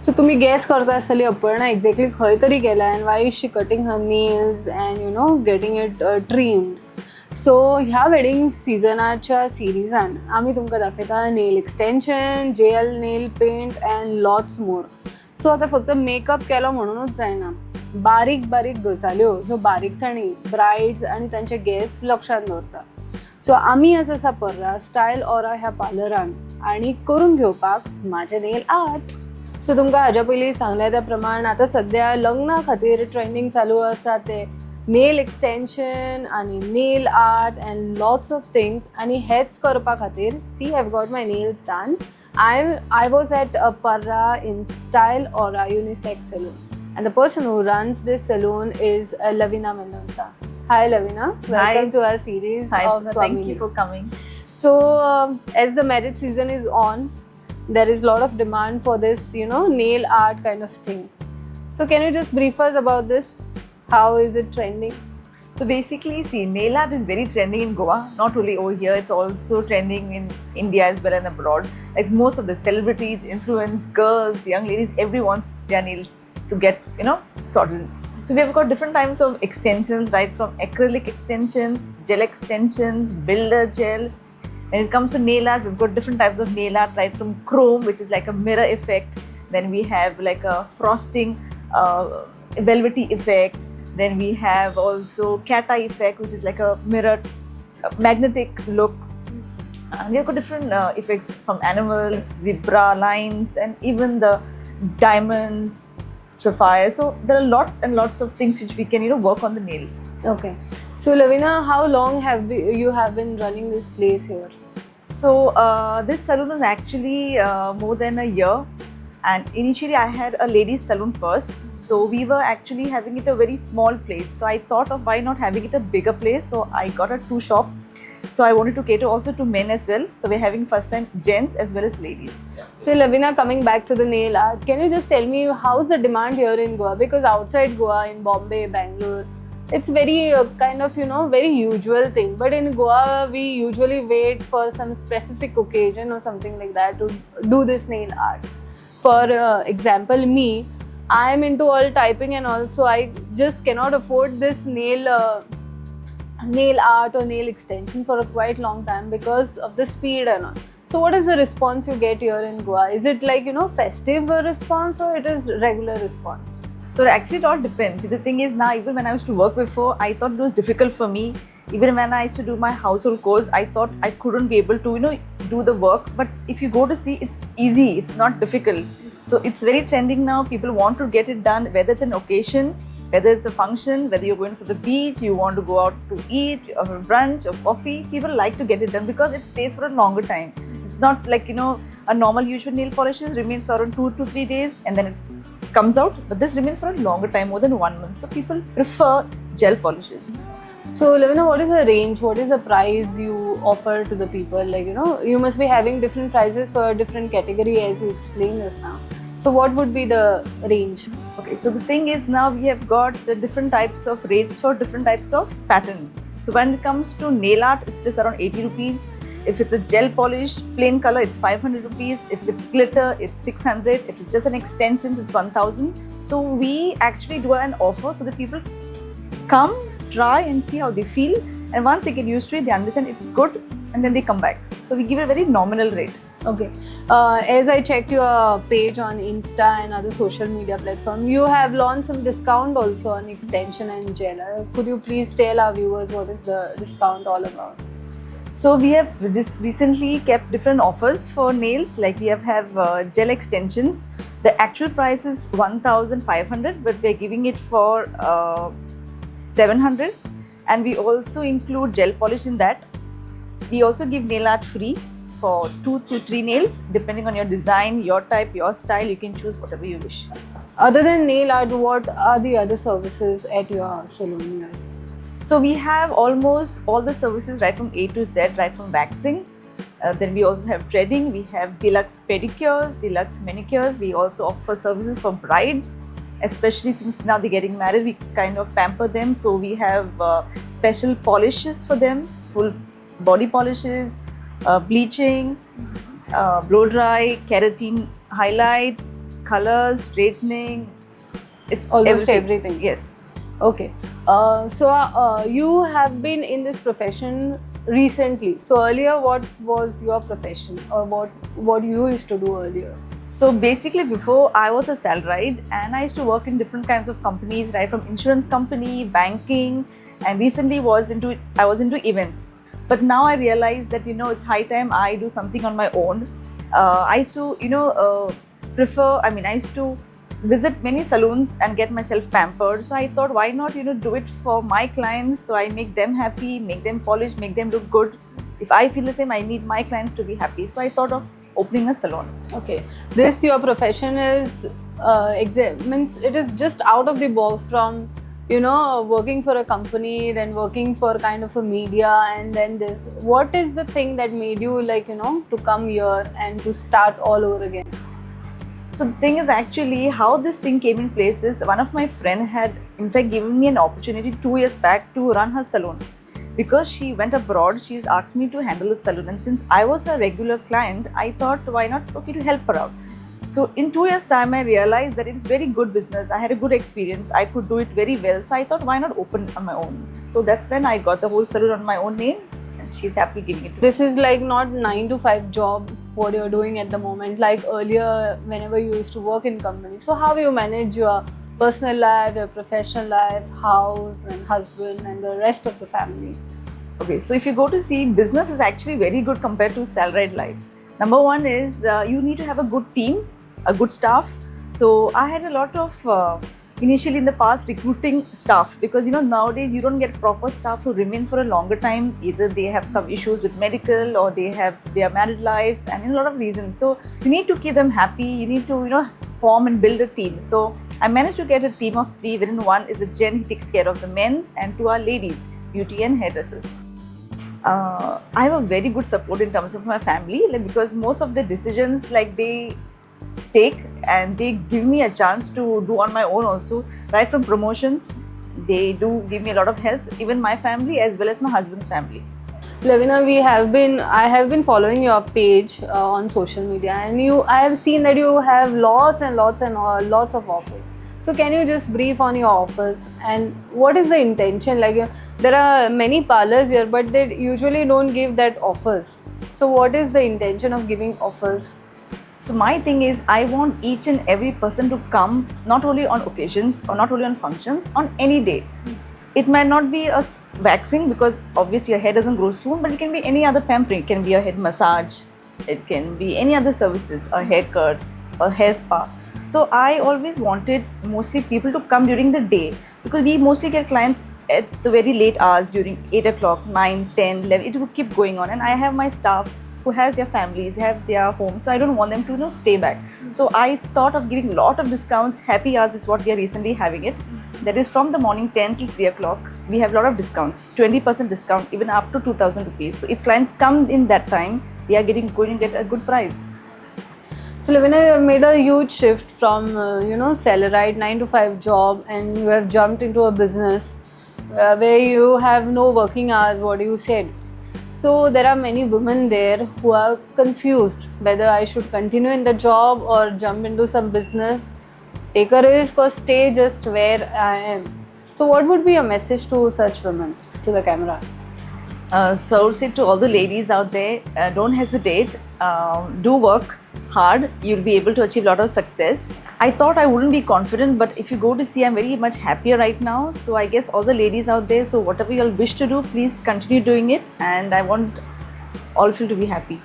So तुम्ही guess करता आसतली अपर्णा एक्झॅक्टली खंय तरी गेला and why is she cutting her nails and getting it trimmed. So ह्या वेडिंग सिजनाच्या सिरिजान आमी तुमकां दाखयता nail extension, gel nail paint and lots more. So आतां फक्त मेकअप केलो म्हणूनच जायना. बारीक बारीक गजाल्यो ह्यो बारीकसाणी ब्रायड्स आनी तांचे गेस्ट लक्षात दवरता. सो आमी आज आसा पर्रा स्टायल ऑरा ह्या पार्लरान आनी करून घेवपाक म्हाजें नेल आर्ट. सो तुमकां हाज्या पयलीं सांगल्या त्या प्रमाण आतां सद्या लग्ना खातीर ट्रेंडींग चालू आसा ते नेल एक्सटेंशन आनी nail art and lots of things. आनी हेच करपा खातीर she have got my nails done. I was at Parra in Style Aura Unisex Salon, and the person who runs this salon is Lavina Mendonca. Hi Lavina, welcome to our series. Hi, of Swamini. thank you for coming. So as the marriage season is on, there is a lot of demand for this, nail art kind of thing. So can you just brief us about this? How is it trending? So basically, see, nail art is very trending in Goa. Not only over here, it's also trending in India as well and abroad. Like most of the celebrities, influence, girls, young ladies, everyone wants their nails to get, sorted. So we have got different types of extensions, right? From acrylic extensions, gel extensions, builder gel. When it comes to nail art, we've got different types of nail art, right? From chrome, which is like a mirror effect. Then we have like a frosting, velvety effect. Then we have also cat eye effect, which is like a mirror, magnetic look. And we have got different effects from animals, zebra lines, and even the diamonds, sapphire. So there are lots and lots of things which we can, work on the nails. Okay. So Lavina, how long you have been running this place here? So this salon is actually more than a year. And initially I had a ladies salon first. So we were actually having it a very small place. So I thought of why not having it a bigger place. So I got a 2 shop. So I wanted to cater also to men as well. So we're having first time gents as well as ladies. So Lavina, coming back to the nail art, can you just tell me how's the demand here in Goa? Because outside Goa, in Bombay, Bangalore, it's very kind of, very usual thing. But in Goa, we usually wait for some specific occasion or something like that to do this nail art. For example, me, I am into all typing and also I just cannot afford this nail art or nail extension for a quite long time because of the speed and all. So what is the response you get here in Goa? Is it like, festive response or it is regular response? So actually it all depends. See, the thing is now, even when I used to work before, I thought it was difficult for me. Even when I used to do my household chores, I thought I couldn't be able to, do the work. But if you go to see, it's easy. It's not difficult. So it's very trending now. People want to get it done, whether it's an occasion, whether it's a function, whether you're going for the beach, you want to go out to eat, or brunch, or coffee. People like to get it done because it stays for a longer time. It's not like, a normal usual nail polishes remains for around 2 to 3 days and then it comes out. But this remains for a longer time, more than 1 month. So people prefer gel polishes. So Lavina, what is the range? What is the price you offer to the people? Like, you must be having different prices for a different category as you explained this now. So what would be the range? Okay, so the thing is now we have got the different types of rates for different types of patterns. So when it comes to nail art, it's just around 80 rupees. If it's a gel polished plain color, it's 500 rupees. If it's glitter, it's 600. If it's just an extension, it's 1000. So we actually do an offer so that people come, try and see how they feel. And once they get used to it, they understand it's good and then they come back. So we give a very nominal rate. Okay. As I checked your page on Insta and other social media platform, you have launched some discount also on extension and gel. Could you please tell our viewers what is the discount all about? So we have recently kept different offers for nails. Like we have gel extensions. The actual price is 1,500, but we're giving it for 700. And we also include gel polish in that. We also give nail art free for 2 to 3 nails, depending on your design, your type, your style. You can choose whatever you wish. Other than nail art, what are the other services at your salon? So we have almost all the services right from A to Z, right from waxing. Then we also have threading. We have deluxe pedicures, deluxe manicures. We also offer services for brides, especially since now they're getting married. We kind of pamper them. So we have special polishes for them, full body polishes, bleaching, blow dry, keratin highlights, colors, straightening. It's Almost everything. Yes. Okay. You have been in this profession recently. So earlier, what was your profession, or what you used to do earlier? So basically, before I was a salaried, and I used to work in different kinds of companies, right from insurance company, banking, and recently I was into events. But now I realize that it's high time I do something on my own. I used to I used to visit many salons and get myself pampered. So I thought, why not do it for my clients? So I make them happy, make them polished, make them look good. If I feel the same, I need my clients to be happy. So I thought of opening a salon. Okay, this your profession is means it is just out of the box from working for a company, then working for kind of a media, and then this. What is the thing that made you to come here and to start all over again? So the thing is, actually how this thing came in place is, one of my friend had in fact given me an opportunity 2 years back to run her salon. Because she went abroad, she's asked me to handle the salon, and since I was a regular client, I thought, why not to help her out. So in 2 years time, I realized that it's very good business. I had a good experience, I could do it very well. So I thought, why not open on my own? So that's when I got the whole salon on my own name, and she's happy giving it to me. This is like not 9 to 5 job what you're doing at the moment, like earlier whenever you used to work in companies. So how you manage your personal life, your professional life, house and husband and the rest of the family? Okay, so if you go to see, business is actually very good compared to salaried life. Number one is you need to have a good team, a good staff. So I had a lot of initially in the past recruiting staff, because nowadays you don't get proper staff who remains for a longer time. Either they have some issues with medical, or they have their married life, and a lot of reasons. So you need to keep them happy. You need to form and build a team. So I managed to get a team of 3, wherein one is a Jen, he takes care of the men's, and 2 are ladies, beauty and hairdressers. I have a very good support in terms of my family, because most of the decisions they take, and they give me a chance to do on my own also. Right from promotions, they do give me a lot of help, even my family as well as my husband's family. Lavina, I have been following your page on social media, and I have seen that you have lots and lots of offers. So can you just brief on your offers, and what is the intention? There are many parlors here, but they usually don't give that offers. So what is the intention of giving offers? So my thing is, I want each and every person to come, not only on occasions or not only on functions, on any day. It might not be a waxing, because obviously your hair doesn't grow soon, but it can be any other pampering. It can be a head massage, it can be any other services, a haircut, a hair spa. So I always wanted mostly people to come during the day, because we mostly get clients at the very late hours during 8 o'clock, 9, 10, 11. It would keep going on, and I have my staff who has their families, they have their homes, so I don't want them to stay back. So I thought of giving a lot of discounts. Happy hours is what we are recently having it. That is from the morning 10 till 3 o'clock. We have a lot of discounts, 20% discount, even up to 2,000 rupees. So if clients come in that time, they are going to get a good price. So Lavina, you have made a huge shift from salaried 9 to 5 job, and you have jumped into a business where you have no working hours, what you said. So there are many women there who are confused whether I should continue in the job or jump into some business, take a risk, or stay just where I am. So what would be your message to such women, to the camera? So I would say to all the ladies out there, don't hesitate, do work hard, you'll be able to achieve a lot of success. I thought I wouldn't be confident, but if you go to see, I'm very much happier right now. So I guess all the ladies out there, so whatever you'll wish to do, please continue doing it, and I want all of you to be happy.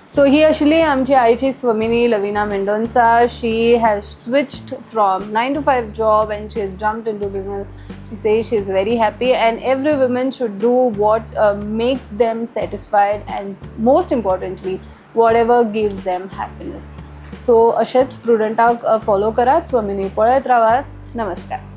So ही आशिल्ली आमची आईची स्वमिनी Lavina Mendonsa. She has switched from 9 to 5 job and she has jumped into business. She says she is very happy, and every woman should do what makes them satisfied, and most importantly, whatever gives them happiness. So अशेंच प्रुडंटाक follow करात, स्वमिनी पळयत रावात. नमस्कार.